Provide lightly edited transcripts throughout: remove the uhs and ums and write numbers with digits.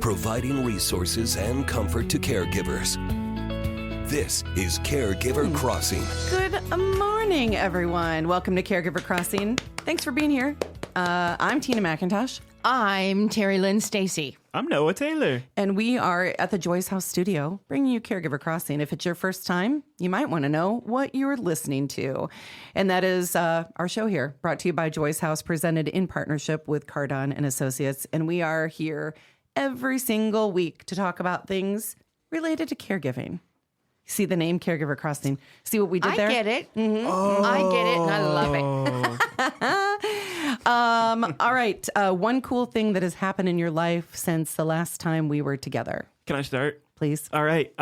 providing resources and comfort to caregivers. This is Caregiver Crossing. Good morning, everyone. Welcome to Caregiver Crossing. Thanks for being here. I'm Tina McIntosh. I'm Terry Lynn Stacy. I'm Noah Taylor. And we are at the Joyce House studio, bringing you Caregiver Crossing. If it's your first time, you might want to know what you're listening to. And that is our show here, brought to you by Joyce House, presented in partnership with Cardon and Associates. And we are here every single week to talk about things related to caregiving. See the name Caregiver Crossing? See what we did there? I get it. Mm-hmm. Oh. I get it, and I love it. All right. One cool thing that has happened in your life since the last time we were together. Can I start? Please. All right.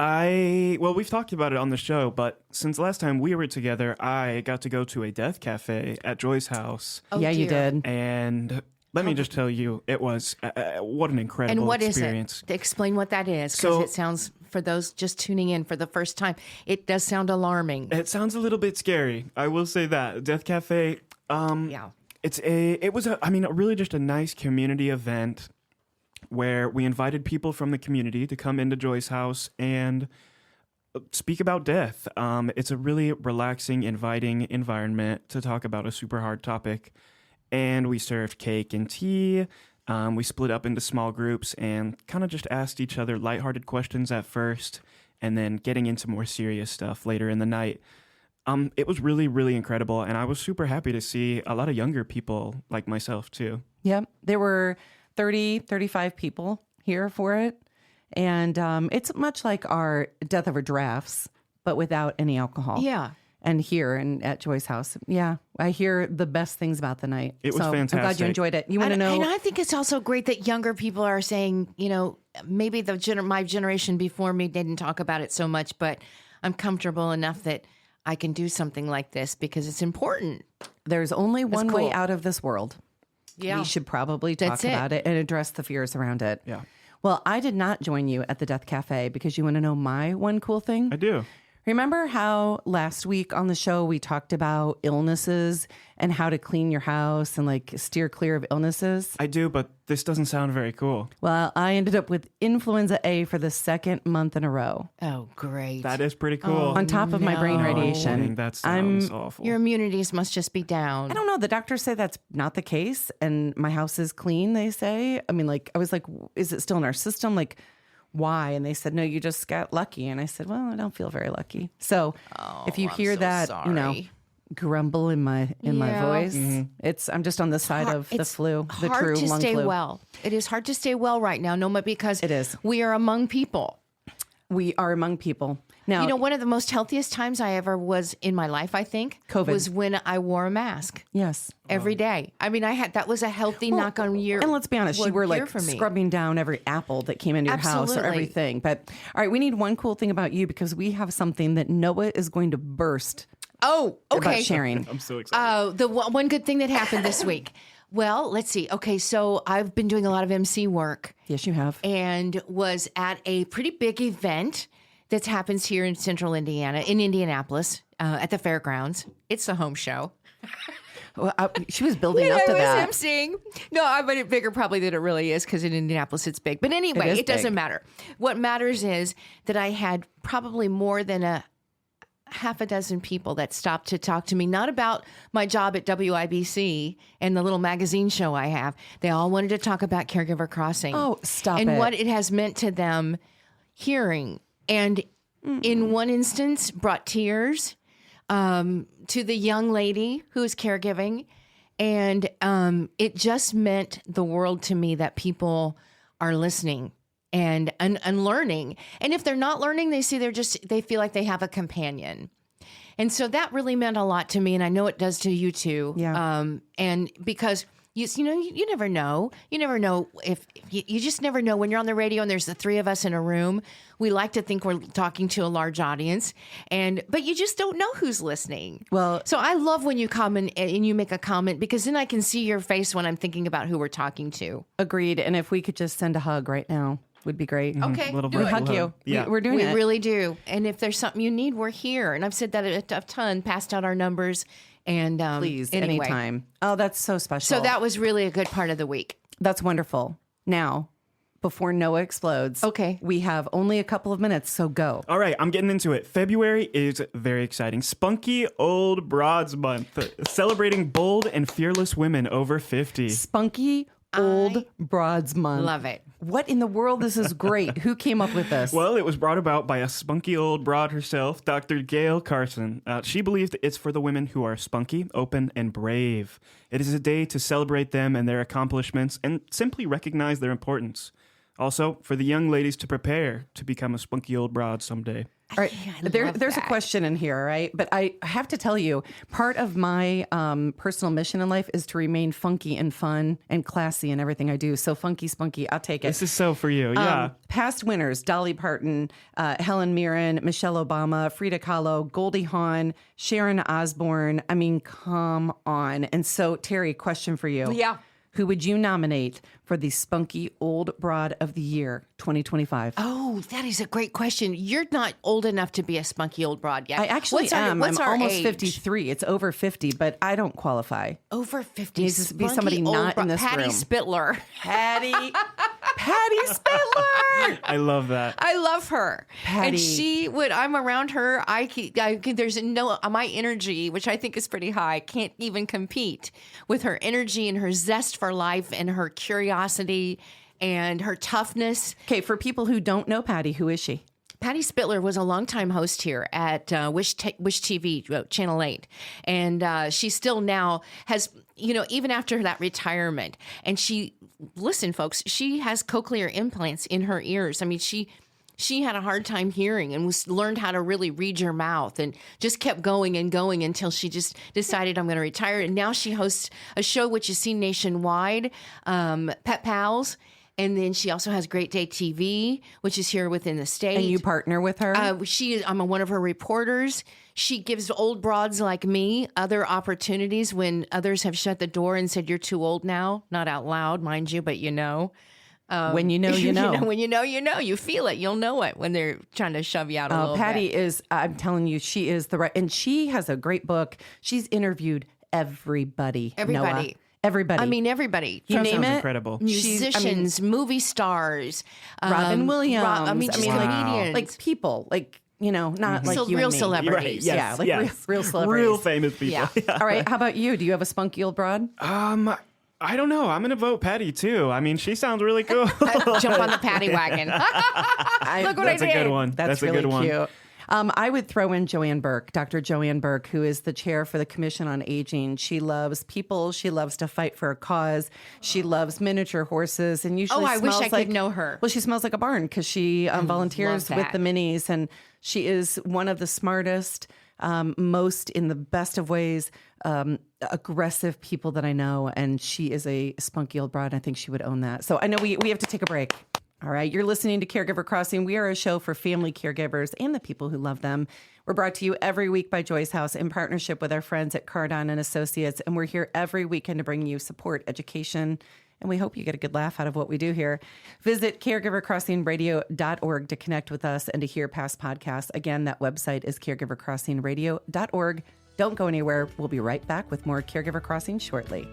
Well, we've talked about it on the show, but since the last time we were together, I got to go to a death cafe at Joy's house. Oh, yeah, dear. you did. And let me just tell you, it was what an incredible And what experience. is it? Explain what that is, because So, it sounds, for those just tuning in for the first time, it does sound alarming. It sounds a little bit scary. I will say that. Death Cafe, Yeah. it was really just a nice community event where we invited people from the community to come into Joy's house and speak about death. It's a really relaxing, inviting environment to talk about a super hard topic. And we served cake and tea. We split up into small groups and kind of just asked each other lighthearted questions at first, and then getting into more serious stuff later in the night. It was really, really incredible, and I was super happy to see a lot of younger people like myself, too. Yep. There were 30, 35 people here for it. And it's much like our Death Over Drafts, but without any alcohol. Yeah. And here and at Joy's house. Yeah. I hear the best things about the night. It was fantastic. I'm glad you enjoyed it. You want to know? And I think it's also great that younger people are saying, you know, maybe my generation before me didn't talk about it so much, but I'm comfortable enough that I can do something like this because it's important. There's only one way cool. out of this world. Yeah. We should probably talk about it and address the fears around it. Yeah. Well, I did not join you at the Death Cafe because you want to know my one cool thing? I do. Remember how last week on the show we talked about illnesses and how to clean your house and like steer clear of illnesses? I do, but this doesn't sound very cool. Well, I ended up with influenza A for the second month in a row. Oh, great. That is pretty cool. On top of my brain no. radiation. That sounds awful. Your immunities must just be down. I don't know. The doctors say that's not the case. And my house is clean, they say. I mean, like, I was like, is it still in our system? Like, why? And they said, no, you just got lucky. And I said, well, I don't feel very lucky. So if you hear I'm so that, sorry. you know, grumble in my voice, I'm just on the side of the flu, the hard true to lung stay flu. well. It is hard to stay well right now, Noma, because It is. we are among people. We are among people. Now, You know, one of the most healthiest times I ever was in my life, I think, COVID. was when I wore a mask yes. every day. I mean, that was a healthy knock on year. And let's be honest, you were like for me. scrubbing down every apple that came into your house or Absolutely. everything. But all right, we need one cool thing about you because we have something that Noah is going to burst Oh, okay. about sharing. I'm so excited. The one good thing that happened this week. Well, let's see. Okay, so I've been doing a lot of MC work. Yes, you have. And was at a pretty big event that happens here in central Indiana, in Indianapolis, at the fairgrounds. It's the home show. Well, she was building up to that. I was emceeing. No, I made it bigger probably than it really is because in Indianapolis it's big. But anyway, is it doesn't big. matter. What matters is that I had probably more than a half a dozen people that stopped to talk to me, not about my job at WIBC and the little magazine show I have. They all wanted to talk about Caregiver Crossing. Oh, stop and it. what it has meant to them hearing. And in one instance, brought tears to the young lady who is caregiving. And it just meant the world to me that people are listening and learning. And if they're not learning, they feel like they have a companion. And so that really meant a lot to me. And I know it does to you too. Yeah. And because you never know. You never know if you just never know when you're on the radio and there's the three of us in a room. We like to think we're talking to a large audience, but you just don't know who's listening. Well, so I love when you comment and you make a comment because then I can see your face when I'm thinking about who we're talking to. Agreed. And if we could just send a hug right now, would be great. Okay, Little do We it. hug you. Yeah. We're doing We it. really do. And if there's something you need, we're here. And I've said that a ton, passed out our numbers. And Please, anyway. anytime. Oh, that's so special. So that was really a good part of the week. That's wonderful. Now, before Noah explodes. Okay. We have only a couple of minutes, so go. All right, I'm getting into it. February is very exciting. Spunky Old Broads Month, celebrating bold and fearless women over 50. Spunky Old Broads Month. Love it. What in the world? This is great. Who came up with this? Well, it was brought about by a spunky old broad herself, Dr. Gail Carson. She believes that it's for the women who are spunky, open, and brave. It is a day to celebrate them and their accomplishments and simply recognize their importance. Also, for the young ladies to prepare to become a spunky old broad someday. All right. There's a question in here, right? But I have to tell you, part of my personal mission in life is to remain funky and fun and classy in everything I do. So funky, spunky, I'll take it. This is so for you, yeah. Past winners, Dolly Parton, Helen Mirren, Michelle Obama, Frida Kahlo, Goldie Hawn, Sharon Osbourne. I mean, come on. And so, Terry, question for you. Yeah. Who would you nominate for the Spunky Old Broad of the Year 2025? Oh, that is a great question. You're not old enough to be a spunky old broad yet. I actually am. What's I'm our almost age? 53. It's over 50, but I don't qualify. Over 50. Needs to be spunky somebody old not in this Patty room. Spittler. Patty Spittler. I love that. I love her. Patty. And she would, I'm around her. There's no, my energy, which I think is pretty high, can't even compete with her energy and her zest for life and her curiosity and her toughness. Okay, for people who don't know Patty, who is she? Patty Spittler was a longtime host here at Wish TV, Channel 8. And she still now has, even after that retirement, and listen, folks, she has cochlear implants in her ears. I mean, she had a hard time hearing and learned how to really read your mouth and just kept going and going until she just decided, I'm going to retire. And now she hosts a show which is seen nationwide, Pet Pals. And then she also has Great Day TV, which is here within the state. And you partner with her? I'm one of her reporters. She gives old broads like me other opportunities when others have shut the door and said, you're too old now. Not out loud, mind you, but you know. When you know, you know. When you know, you know. You feel it. You'll know it when they're trying to shove you out a little Patty bit. is, I'm telling you, she is the right, and she has a great book. She's interviewed everybody. Everybody. Noah. Everybody. I mean, everybody. You name Sounds it. incredible. Musicians, movie stars. Robin Williams. Just comedians. Like people, like, not like you real and me. celebrities. Right, yes, Yeah, like yes. real celebrities. Real famous people. Yeah. All right, how about you? Do you have a spunky old broad? I don't know. I'm going to vote Patty, too. I mean, she sounds really cool. Jump on the paddy wagon. Look what That's I a did. good one. That's a really good one. cute. I would throw in Joanne Burke, Dr. Joanne Burke, who is the chair for the Commission on Aging. She loves people. She loves to fight for a cause. She loves miniature horses, and usually I wish smells I could like, know her. Well, she smells like a barn because she volunteers love with that. the minis, and she is one of the smartest, most in the best of ways, aggressive people that I know, and she is a spunky old broad. I think she would own that. So I know we have to take a break. All right, you're listening to Caregiver Crossing. We are a show for family caregivers and the people who love them. We're brought to you every week by Joyce House in partnership with our friends at Cardon and Associates, and we're here every weekend to bring you support, education, and we hope you get a good laugh out of what we do here. Visit caregivercrossingradio.org to connect with us and to hear past podcasts. Again, that website is caregivercrossingradio.org. Don't go anywhere. We'll be right back with more Caregiver Crossing shortly.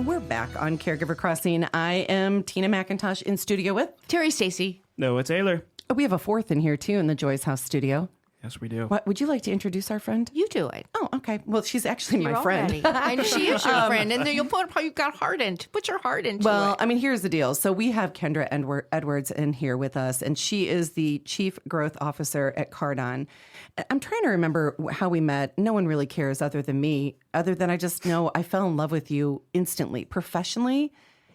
We're back on Caregiver Crossing. I am Tina McIntosh in studio with. Terry Stacy. No, it's Ayler. We have a fourth in here too in the Joyce House studio. Yes, we do. What would you like to introduce our friend? You do it. Oh, okay. Well, she's actually my You're friend. already. And she is your friend. And then you'll put how you got heart into. Put your heart into Well, it. I mean, here's the deal. So we have Kendra Edwards in here with us, and she is the Chief Growth Officer at Cardon. I'm trying to remember how we met. No one really cares other than me, other than I just know I fell in love with you instantly, professionally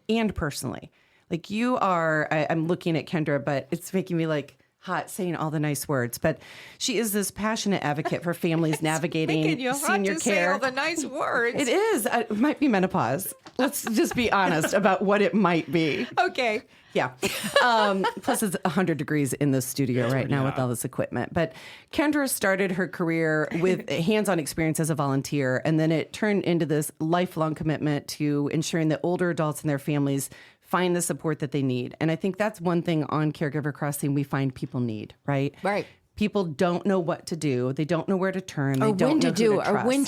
and personally. Like you are, I'm looking at Kendra, but it's making me like hot saying all the nice words, but she is this passionate advocate for families navigating senior care. Say all the nice words. It is. It might be menopause. Let's just be honest about what it might be. Okay. Yeah. Plus, it's 100 degrees in the studio right now with all this equipment. But Kendra started her career with hands-on experience as a volunteer, and then it turned into this lifelong commitment to ensuring that older adults and their families find the support that they need. And I think that's one thing on Caregiver Crossing we find people need, right? Right. People don't know what to do. They don't know where to turn. They Or don't when know to who do, to or trust. when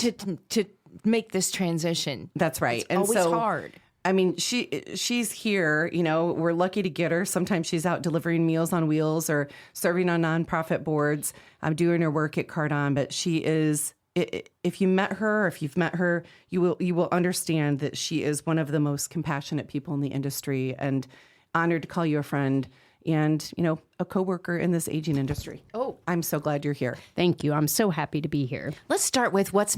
to make this transition. That's right. It's always hard. I mean, she's here, you know, we're lucky to get her. Sometimes she's out delivering Meals on Wheels or serving on nonprofit boards. I'm doing her work at Cardon, but she is, if you met her, or if you've met her, you will understand that she is one of the most compassionate people in the industry, and honored to call you a friend and, you know, a coworker in this aging industry. Oh. I'm so glad you're here. Thank you. I'm so happy to be here. Let's start with what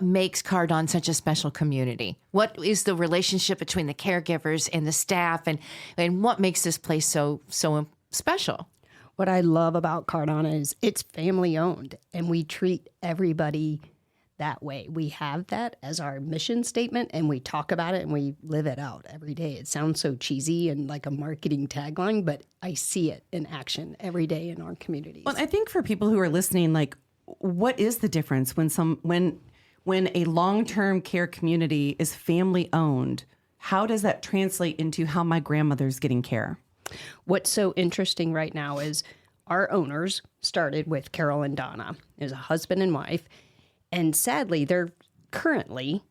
makes Cardon such a special community. What is the relationship between the caregivers and the staff, and what makes this place so special? What I love about Cardon is it's family owned, and we treat everybody that way. We have that as our mission statement, and we talk about it and we live it out every day. It sounds so cheesy and like a marketing tagline, but I see it in action every day in our communities. Well, I think for people who are listening, like, what is the difference when a long-term care community is family owned? How does that translate into how my grandmother's getting care? What's so interesting right now is our owners started with Carol and Donna. There's a husband and wife, and sadly, they're currently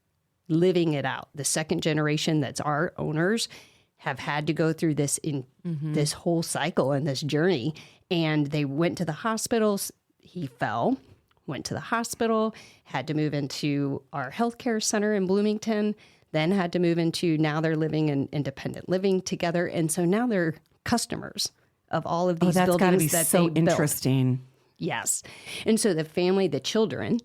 living it out. The second generation that's our owners have had to go through this this whole cycle and this journey. And they went to the hospitals. He fell, went to the hospital, had to move into our healthcare center in Bloomington, then had to move into, now they're living in independent living together. And so now they're customers of all of these that's buildings gotta be that so they built. interesting. Yes. And so the family, the children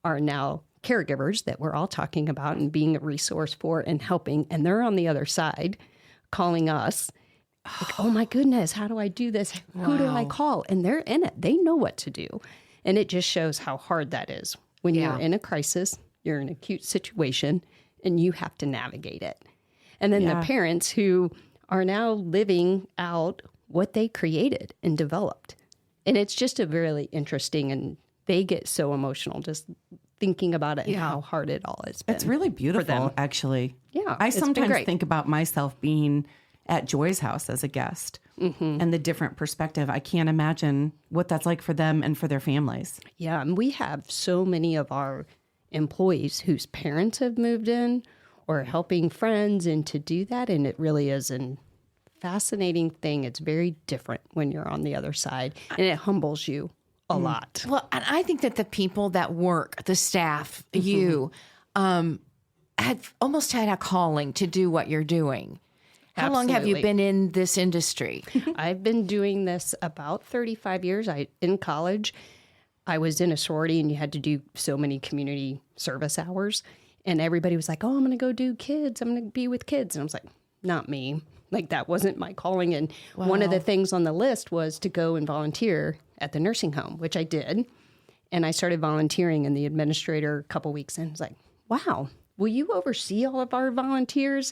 are now caregivers that we're all talking about and being a resource for and helping. And they're on the other side calling us like, oh my goodness, how do I do this? Who do I call? And they're in it. They know what to do. And it just shows how hard that is. When you're in a crisis, you're in an acute situation, and you have to navigate it. And then the parents who are now living out what they created and developed. And it's just a really interesting, and they get so emotional just thinking about it and how hard it all has been. It's really beautiful, actually. Yeah, I it's been sometimes great. think about myself being at Joy's house as a guest and the different perspective. I can't imagine what that's like for them and for their families. Yeah, and we have so many of our employees whose parents have moved in or helping friends, and to do that, and it really is a fascinating thing. It's very different when you're on the other side, and it humbles you a lot. Well, and I think that the people that work, the staff, you, had almost had a calling to do what you're doing. How long have you Absolutely. been in this industry? I've been doing this about 35 years. In college, I was in a sorority, and you had to do so many community service hours. And everybody was like, oh, I'm going to go do kids. I'm going to be with kids. And I was like, not me. Like, that wasn't my calling. And one of the things on the list was to go and volunteer at the nursing home, which I did. And I started volunteering, and the administrator a couple weeks in was like, wow, will you oversee all of our volunteers?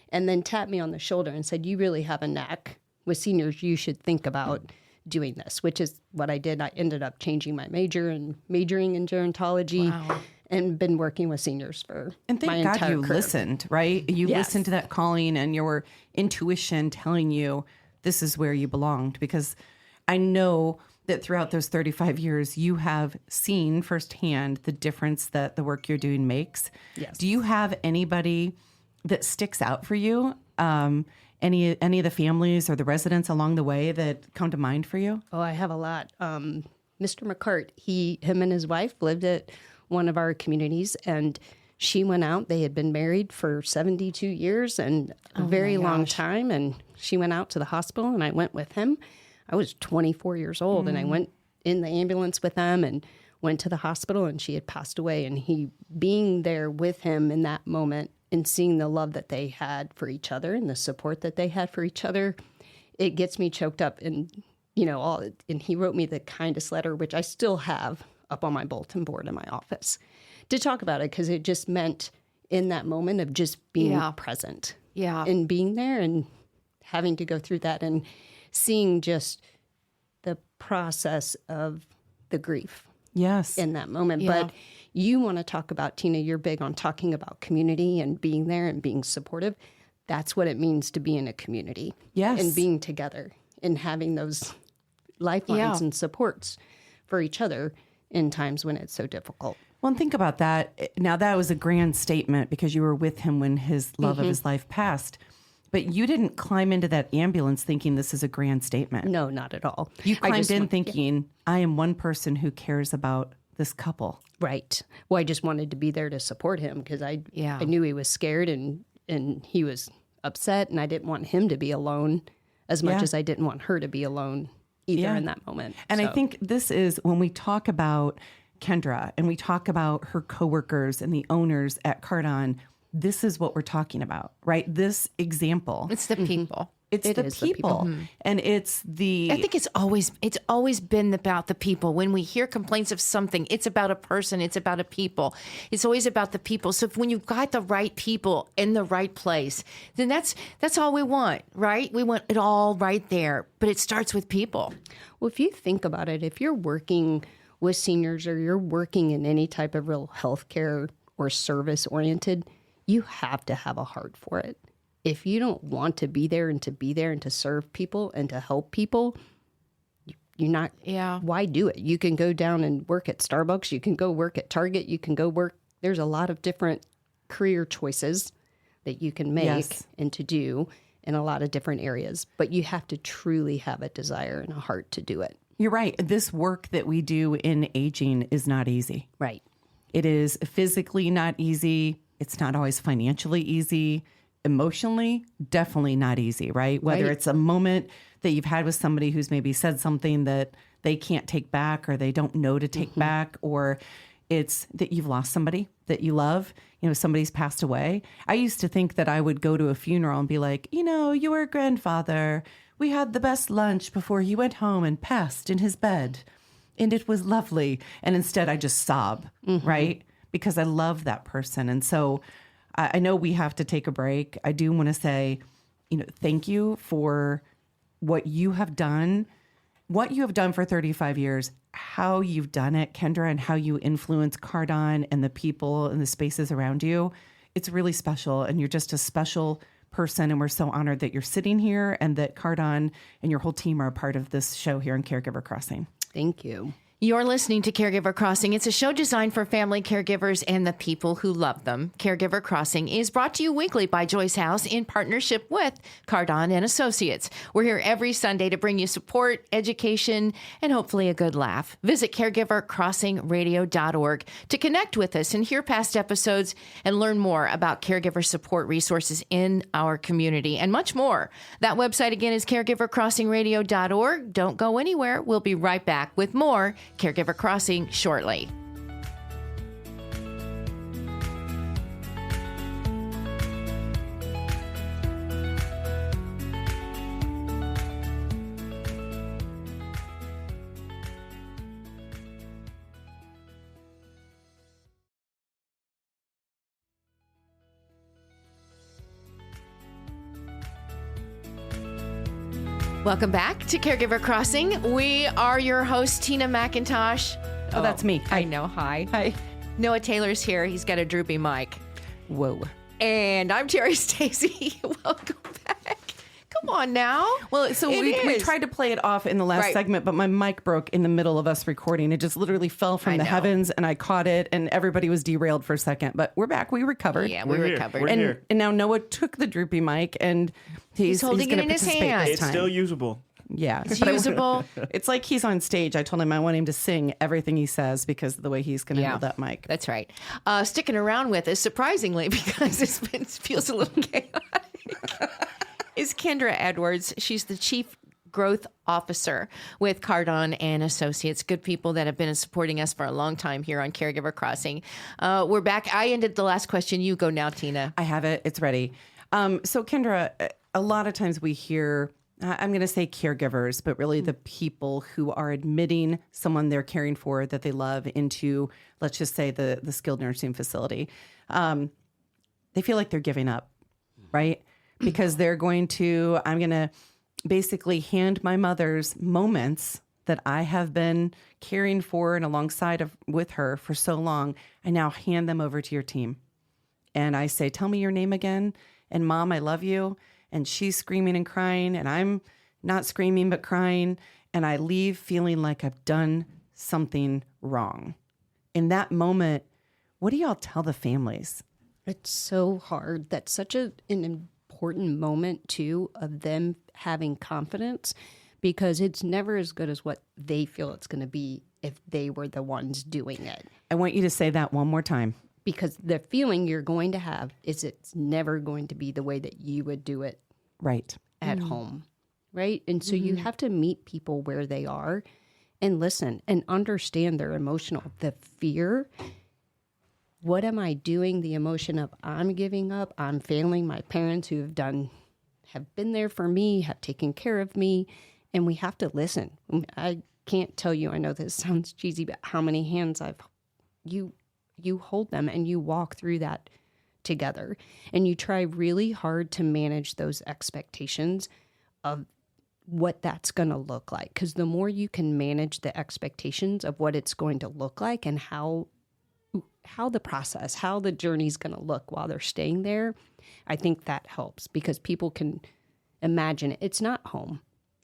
And then tapped me on the shoulder and said, you really have a knack with seniors. You should think about doing this, which is what I did. I ended up changing my major and majoring in gerontology and been working with seniors for And my thank God entire you career. listened, right? You Yes. listened to that calling and your intuition telling you this is where you belonged. Because I know that throughout those 35 years, you have seen firsthand the difference that the work you're doing makes. Yes. Do you have anybody that sticks out for you? Any of the families or the residents along the way that come to mind for you? Oh, I have a lot. Mr. McCart, him and his wife lived at one of our communities, and she went out. They had been married for 72 years and a very long time. And she went out to the hospital, and I went with him. I was 24 years old, and I went in the ambulance with them and went to the hospital, and she had passed away. And he, being there with him in that moment and seeing the love that they had for each other and the support that they had for each other, it gets me choked up. And and he wrote me the kindest letter, which I still have up on my bulletin board in my office, to talk about it, because it just meant in that moment of just being present and being there and having to go through that and seeing just the process of the grief in that moment. Yeah. But you want to talk about, Tina, you're big on talking about community and being there and being supportive. That's what it means to be in a community. Yes. And being together and having those lifelines and supports for each other in times when it's so difficult. Well, and think about that. Now, that was a grand statement because you were with him when his love of his life passed. But you didn't climb into that ambulance thinking this is a grand statement. No, not at all. You climbed in thinking, I am one person who cares about this couple. Right. Well, I just wanted to be there to support him because I knew he was scared and he was upset, and I didn't want him to be alone as much as I didn't want her to be alone either in that moment. And I think this is when we talk about Kendra and we talk about her coworkers and the owners at Cardon, this is what we're talking about, right? This example. It's the people. It's the people. And it's the... I think it's always been about the people. When we hear complaints of something, it's about a person, it's about a people. It's always about the people. So when you've got the right people in the right place, then that's all we want, right? We want it all right there. But it starts with people. Well, if you think about it, if you're working with seniors or you're working in any type of real healthcare or service oriented, you have to have a heart for it. If you don't want to be there and to serve people and to help people, you're not, why do it? You can go down and work at Starbucks. You can go work at Target. You can go work. There's a lot of different career choices that you can make and to do in a lot of different areas. But you have to truly have a desire and a heart to do it. You're right. This work that we do in aging is not easy. Right. It is physically not easy. It's not always financially easy. Emotionally, definitely not easy, right? Whether it's a moment that you've had with somebody who's maybe said something that they can't take back or they don't know to take back, or it's that you've lost somebody that you love, somebody's passed away. I used to think that I would go to a funeral and be like, you were a grandfather. We had the best lunch before he went home and passed in his bed. And it was lovely. And instead I just sob, right? Because I love that person. And so I know we have to take a break. I do want to say, thank you for what you have done for 35 years, how you've done it, Kendra, and how you influence Cardon and the people and the spaces around you. It's really special. And you're just a special person. And we're so honored that you're sitting here and that Cardon and your whole team are a part of this show here on Caregiver Crossing. Thank you. You're listening to Caregiver Crossing. It's a show designed for family caregivers and the people who love them. Caregiver Crossing is brought to you weekly by Joyce House in partnership with Cardon and Associates. We're here every Sunday to bring you support, education, and hopefully a good laugh. Visit caregivercrossingradio.org to connect with us and hear past episodes and learn more about caregiver support resources in our community and much more. That website again is caregivercrossingradio.org. Don't go anywhere. We'll be right back with more Caregiver Crossing shortly. Welcome back to Caregiver Crossing. We are your host, Tina McIntosh. Oh, that's me. I know. Hi. Hi. Noah Taylor's here. He's got a droopy mic. Whoa. And I'm Terry Stacy. Welcome back. Come on now. Well, so we tried to play it off in the last segment, but my mic broke in the middle of us recording. It just literally fell from the heavens, and I caught it, and everybody was derailed for a second. But we're back. We recovered. Yeah, we recovered. We're here. And now Noah took the droopy mic, and he's holding it gonna in his participate hand. this It's time. still usable. Yeah. It's But usable. It's like he's on stage. I told him I want him to sing everything he says because of the way he's going to hold that mic. That's right. Sticking around with us, surprisingly, because it feels a little chaotic, is Kendra Edwards. She's the Chief Growth Officer with Cardon and Associates. Good people that have been supporting us for a long time here on Caregiver Crossing. We're back. I ended the last question. You go now, Tina. I have it. It's ready. So, Kendra, a lot of times we hear I'm going to say caregivers, but really the people who are admitting someone they're caring for that they love into, let's just say, the skilled nursing facility. They feel like they're giving up, right? Because I'm going to basically hand my mother's moments that I have been caring for and alongside with her for so long. I now hand them over to your team. And I say, tell me your name again. And Mom, I love you. And she's screaming and crying, and I'm not screaming but crying, and I leave feeling like I've done something wrong. In that moment, what do y'all tell the families? It's so hard. That's such an important moment, too, of them having confidence, because it's never as good as what they feel it's going to be if they were the ones doing it. I want you to say that one more time. Because the feeling you're going to have is it's never going to be the way that you would do it right at home, right? And so you have to meet people where they are and listen and understand their the fear. What am I doing? The emotion of I'm giving up, I'm failing my parents who have been there for me, have taken care of me, and we have to listen. I can't tell you, I know this sounds cheesy, but how many hands you hold them and you walk through that together, and you try really hard to manage those expectations of what that's going to look like. Because the more you can manage the expectations of what it's going to look like and how the journey's going to look while they're staying there, I think that helps, because people can imagine it. It's not home.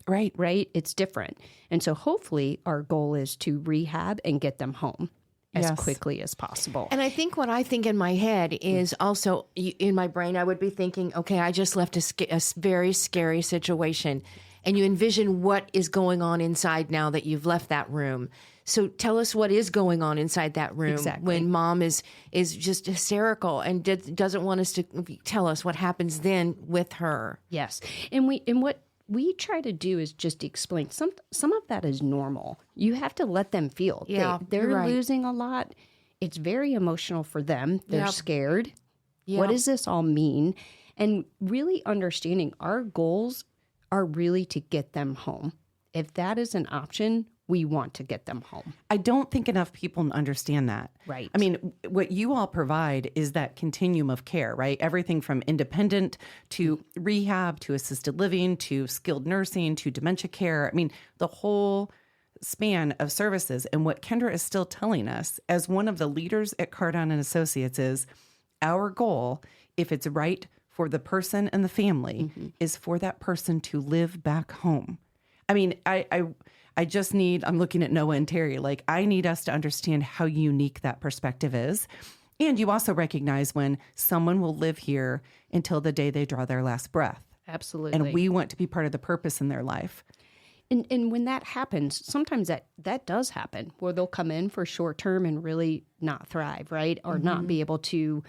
Right? It's different. And so hopefully our goal is to rehab and get them home as quickly as possible. And I think what I think in my head is also in my brain, I would be thinking, okay, I just left a very scary situation. And you envision what is going on inside now that you've left that room. So tell us what is going on inside that room when Mom is just hysterical and doesn't want us to tell us what happens then with her. Yes. And what we try to do is just explain some of that is normal. You have to let them feel. Yeah, they're losing a lot. It's very emotional for them. They're scared. Yep. What does this all mean? And really understanding our goals are really to get them home. If that is an option, we want to get them home. I don't think enough people understand that. Right. I mean, what you all provide is that continuum of care, right? Everything from independent to rehab to assisted living to skilled nursing to dementia care. I mean, the whole span of services. And what Kendra is still telling us as one of the leaders at Cardon and Associates is our goal, if it's right for the person and the family, is for that person to live back home. I mean, I just need, I'm looking at Noah and Terry, like I need us to understand how unique that perspective is. And you also recognize when someone will live here until the day they draw their last breath. Absolutely. And we want to be part of the purpose in their life. And when that happens, sometimes that does happen, where they'll come in for short term and really not thrive, right? Or not be able to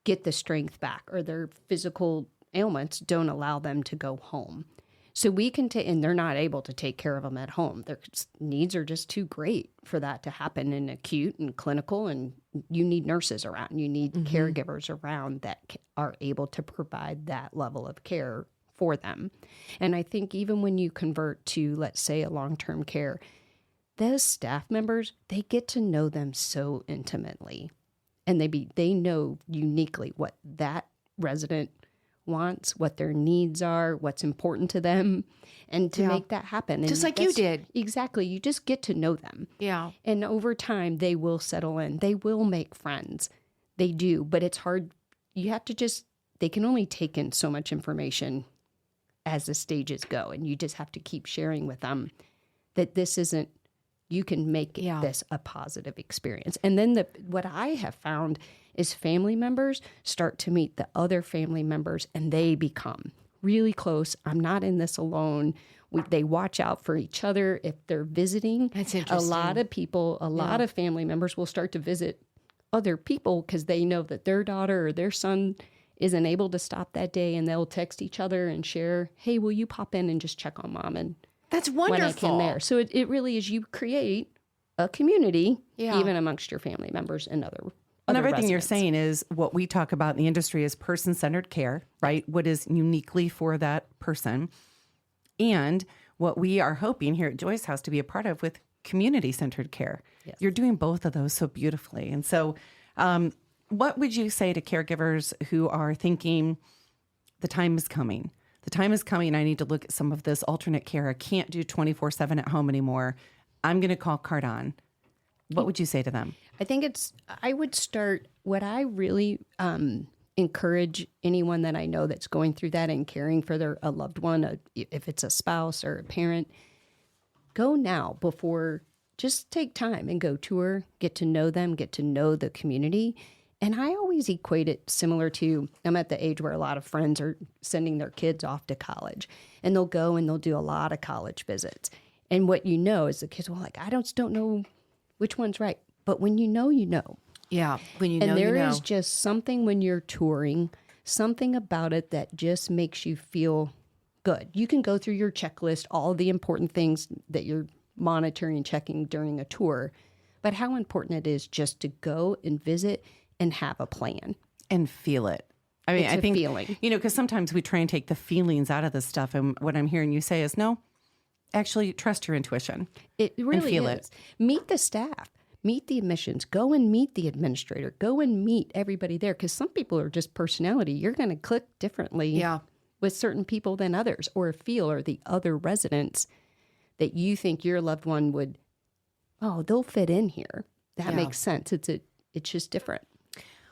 get the strength back, or their physical ailments don't allow them to go home. So we can and they're not able to take care of them at home. Their needs are just too great for that to happen in acute and clinical, and you need nurses around. You need caregivers around that are able to provide that level of care for them. And I think even when you convert to, let's say, a long-term care, those staff members, they get to know them so intimately, and they know uniquely what that resident wants, what their needs are, what's important to them, and to make that happen. And just like you did. Exactly. You just get to know them. Yeah. And over time, they will settle in. They will make friends. They do. But it's hard. You have to they can only take in so much information as the stages go. And you just have to keep sharing with them that this isn't, you can make this a positive experience. And then what I have found is family members start to meet the other family members, and they become really close. I'm not in this alone. They watch out for each other if they're visiting. That's interesting. A lot of people, a lot of family members will start to visit other people because they know that their daughter or their son isn't able to stop that day, and they'll text each other and share, hey, will you pop in and just check on Mom? And that's wonderful. When I can there. So it really is, you create a community even amongst your family members and other And everything residents. you're saying is what we talk about in the industry is person-centered care, right? What is uniquely for that person. and what we are hoping here at Joy's House to be a part of with community-centered care. Yes. You're doing both of those so beautifully. And so what would you say to caregivers who are thinking, the time is coming? The time is coming. I need to look at some of this alternate care. I can't do 24/7 at home anymore. I'm going to call Cardon. What would you say to them? I would start, what I really encourage anyone that I know that's going through that and caring for a loved one, if it's a spouse or a parent, go now before, just take time and go tour, get to know them, get to know the community. And I always equate it similar to, I'm at the age where a lot of friends are sending their kids off to college, and they'll go and they'll do a lot of college visits. And what you know is the kids will I just don't know which one's right. But when you know, you know. Yeah, when you know, and there you know. is just something when you're touring, something about it that just makes you feel good. You can go through your checklist, all the important things that you're monitoring and checking during a tour, but how important it is just to go and visit and have a plan. And feel it. I mean, It's I think, feeling. because sometimes we try and take the feelings out of this stuff. And what I'm hearing you say is, no, actually trust your intuition. It really feel is. it. Meet the staff. Meet the admissions. Go and meet the administrator. Go and meet everybody there, because some people are just personality. You're going to click differently with certain people than others, or the other residents that you think your loved one would, they'll fit in here. That makes sense. It's just different.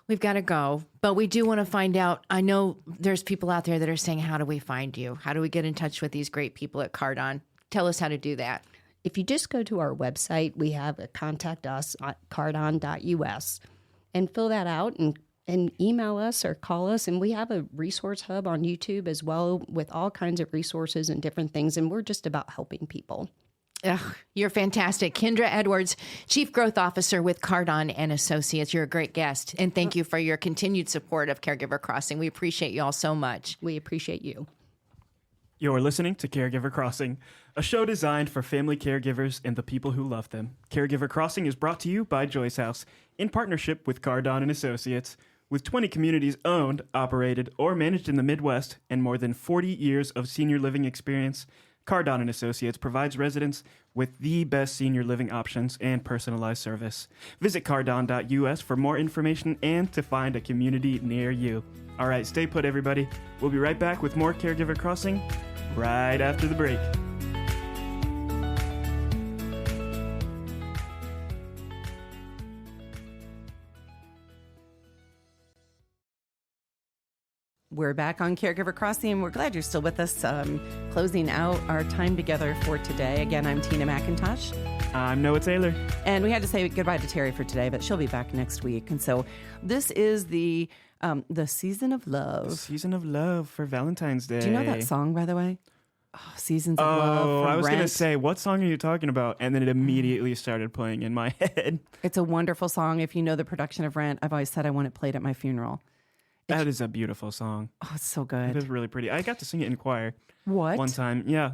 We've got to go, but we do want to find out. I know there's people out there that are saying, how do we find you? How do we get in touch with these great people at Cardon? Tell us how to do that. If you just go to our website, we have a contact us at cardon.us and fill that out and email us or call us. And we have a resource hub on YouTube as well with all kinds of resources and different things. And we're just about helping people. Ugh, you're fantastic. Kendra Edwards, Chief Growth Officer with Cardon and Associates. You're a great guest. And thank you for your continued support of Caregiver Crossing. We appreciate you all so much. We appreciate you. You're listening to Caregiver Crossing, a show designed for family caregivers and the people who love them. Caregiver Crossing is brought to you by Joy's House in partnership with Cardon and Associates. With 20 communities owned, operated, or managed in the Midwest and more than 40 years of senior living experience, Cardon and Associates provides residents with the best senior living options and personalized service. Visit cardon.us for more information and to find a community near you. All right, stay put, everybody. We'll be right back with more Caregiver Crossing right after the break. We're back on Caregiver Crossing. We're glad you're still with us, closing out our time together for today. Again, I'm Tina McIntosh. I'm Noah Taylor. And we had to say goodbye to Terry for today, but she'll be back next week. And so this is the season of love. Season of love for Valentine's Day. Do you know that song, by the way? Oh, Seasons of Love. Oh, I was going to Rent. say, what song are you talking about? And then it immediately started playing in my head. It's a wonderful song. If you know the production of Rent, I've always said I want it played at my funeral. That is a beautiful song. Oh, it's so It good. is really pretty. I got to sing it in choir What? one time. Yeah.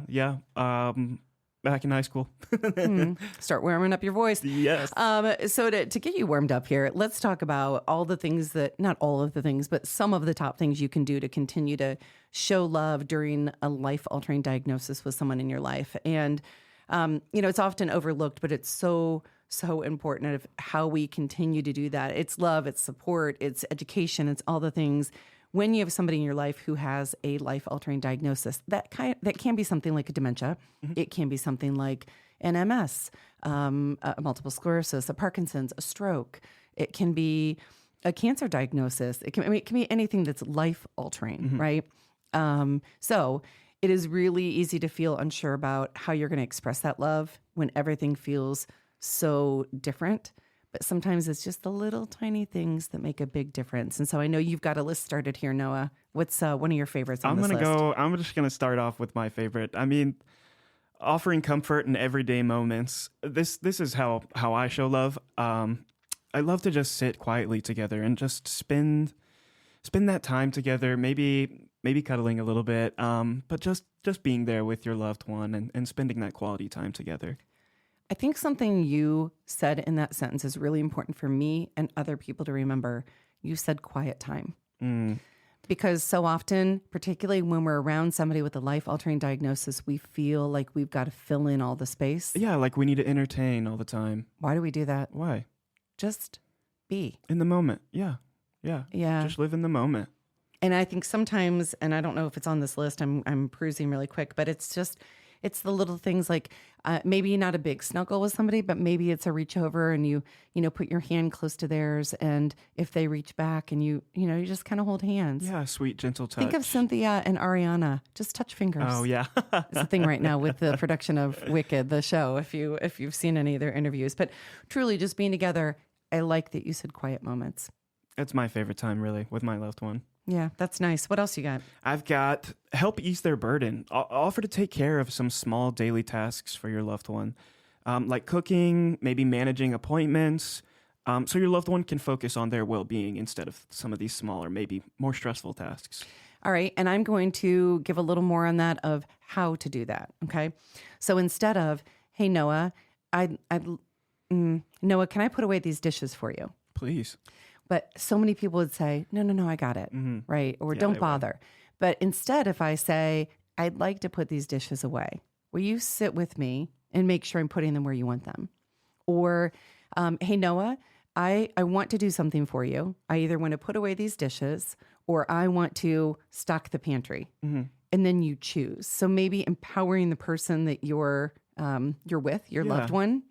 Back in high school. Start warming up your voice. Yes. So to get you warmed up here, let's talk about all the things not all of the things, but some of the top things you can do to continue to show love during a life-altering diagnosis with someone in your life. And, it's often overlooked, but it's so important of how we continue to do that. It's love, it's support, it's education, it's all the things. When you have somebody in your life who has a life-altering diagnosis, that can be something like a dementia. Mm-hmm. It can be something like an MS, a multiple sclerosis, a Parkinson's, a stroke. It can be a cancer diagnosis. It can be anything that's life-altering, right? So it is really easy to feel unsure about how you're going to express that love when everything feels so different. But sometimes it's just the little tiny things that make a big difference. And so I know you've got a list started here, Noah. What's one of your favorites on this list? I'm just going to start off with my favorite. I mean, offering comfort in everyday moments. This is how I show love. I love to just sit quietly together and just spend that time together, maybe cuddling a little bit, but just being there with your loved one and spending that quality time together. I think something you said in that sentence is really important for me and other people to remember. You said quiet time. Because so often, particularly when we're around somebody with a life-altering diagnosis, we feel like we've got to fill in all the space. Yeah, like we need to entertain all the time. Why do we do that? Why? Just be. In the moment. Yeah. Yeah. Just live in the moment. And I think sometimes, and I don't know if it's on this list, I'm perusing really quick, but it's the little things like maybe not a big snuggle with somebody, but maybe it's a reach over and you put your hand close to theirs, and if they reach back and you just kind of hold hands. Yeah, sweet, gentle touch. Think of Cynthia and Ariana. Just touch fingers. Oh, yeah. It's the thing right now with the production of Wicked, the show, if you've seen any of their interviews. But truly, just being together, I like that you said quiet moments. It's my favorite time, really, with my loved one. Yeah, that's nice. What else you got? I've got help ease their burden. Offer to take care of some small daily tasks for your loved one, like cooking, maybe managing appointments, so your loved one can focus on their well-being instead of some of these smaller, maybe more stressful tasks. All right, and I'm going to give a little more on that of how to do that, okay? So instead of, hey, Noah, Noah, can I put away these dishes for you? Please. But so many people would say, no, I got it, right? Or don't bother. But instead, if I say, I'd like to put these dishes away, will you sit with me and make sure I'm putting them where you want them? Or, hey, Noah, I want to do something for you. I either want to put away these dishes or I want to stock the pantry. And then you choose. So maybe empowering the person that you're with, your loved one,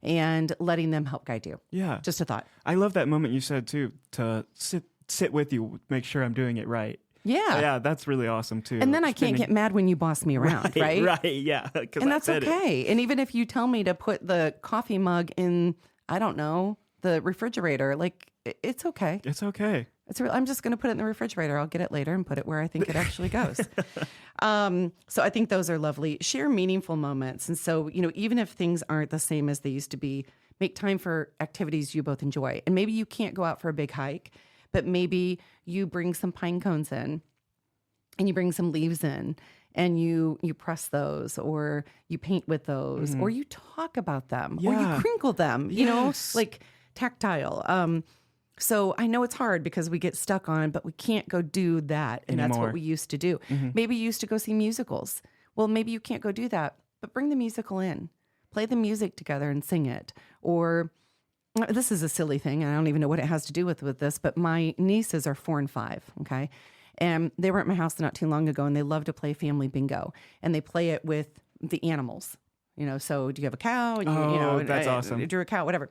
and letting them help guide you. Yeah. Just a thought. I love that moment you said, too, to sit with you, make sure I'm doing it right. Yeah. Yeah, that's really awesome, too. And then I can't get mad when you boss me around, right? Right, yeah. And that's okay. And even if you tell me to put the coffee mug in, I don't know, the refrigerator, like, it's okay. It's okay. I'm just going to put it in the refrigerator. I'll get it later and put it where I think it actually goes. So I think those are lovely. Share meaningful moments. And so, even if things aren't the same as they used to be, make time for activities you both enjoy. And maybe you can't go out for a big hike, but maybe you bring some pine cones in and you bring some leaves in and you press those, or you paint with those, or you talk about them, or you crinkle them, like tactile. So I know it's hard because we get stuck on, but we can't go do that. And that's what we used to do. Maybe you used to go see musicals. Well, maybe you can't go do that, but bring the musical in. Play the music together and sing it. Or this is a silly thing. I don't even know what it has to do with this, but my nieces are 4 and 5, okay? And they were at my house not too long ago, and they love to play family bingo. And they play it with the animals. So do you have a cow? And that's awesome. Drew a cow, whatever.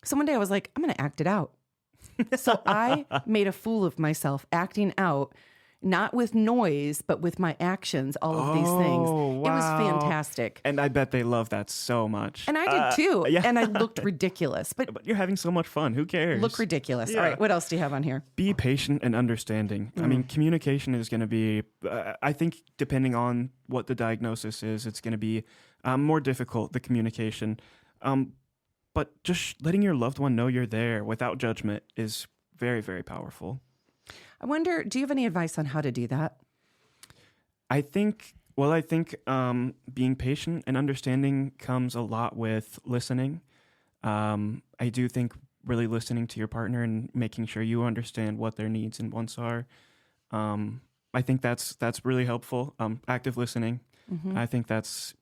So one day I was like, I'm going to act it out. So I made a fool of myself acting out, not with noise, but with my actions, all of these things. Wow. It was fantastic. And I bet they love that so much. And I did too. Yeah. And I looked ridiculous. But you're having so much fun. Who cares? Look ridiculous. Yeah. All right. What else do you have on here? Be patient and understanding. I mean, communication is going to be, I think, depending on what the diagnosis is, it's going to be more difficult, the communication. But just letting your loved one know you're there without judgment is very, very powerful. I wonder, do you have any advice on how to do that? I think being patient and understanding comes a lot with listening. I do think really listening to your partner and making sure you understand what their needs and wants are. I think that's really helpful. Active listening. I think that's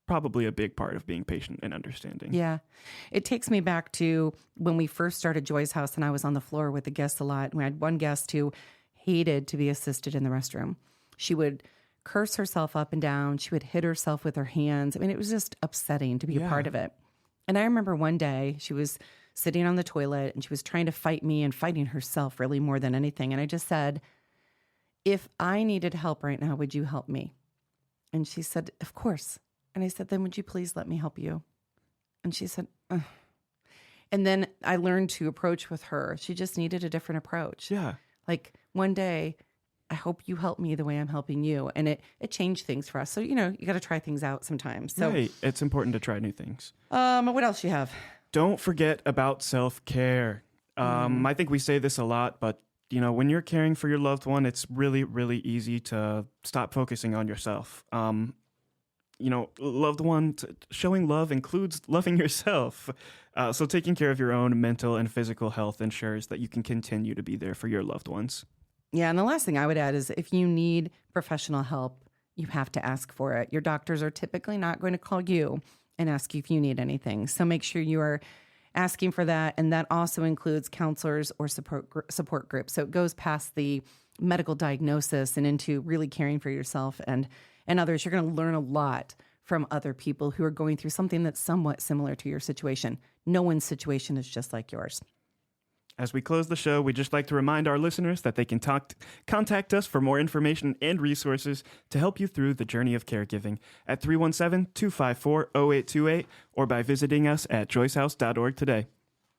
probably a big part of being patient and understanding. Yeah. It takes me back to when we first started Joy's House and I was on the floor with the guests a lot. We had one guest who hated to be assisted in the restroom. She would curse herself up and down. She would hit herself with her hands. I mean, it was just upsetting to be a part of it. And I remember one day she was sitting on the toilet and she was trying to fight me and fighting herself really more than anything. And I just said, if I needed help right now, would you help me? And she said, of course. And I said, then would you please let me help you? And she said, ugh. And then I learned to approach with her. She just needed a different approach. Yeah. Like one day, I hope you help me the way I'm helping you. And it changed things for us. So, you got to try things out sometimes. So, right. It's important to try new things. What else you have? Don't forget about self-care. I think we say this a lot, but when you're caring for your loved one, it's really, really easy to stop focusing on yourself. Loved one, showing love includes loving yourself. So taking care of your own mental and physical health ensures that you can continue to be there for your loved ones. Yeah, and the last thing I would add is if you need professional help, you have to ask for it. Your doctors are typically not going to call you and ask you if you need anything. So make sure you are asking for that. And that also includes counselors or support groups. So it goes past the medical diagnosis and into really caring for yourself and others. You're going to learn a lot from other people who are going through something that's somewhat similar to your situation. No one's situation is just like yours. As we close the show, we'd just like to remind our listeners that they can contact us for more information and resources to help you through the journey of caregiving at 317-254-0828 or by visiting us at joycehouse.org today.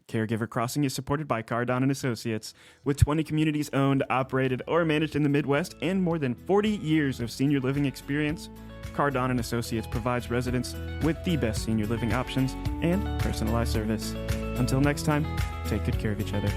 Caregiver Crossing is supported by Cardon and Associates, with 20 communities owned, operated, or managed in the Midwest and more than 40 years of senior living experience. Cardon and Associates provides residents with the best senior living options and personalized service. Until next time, take good care of each other.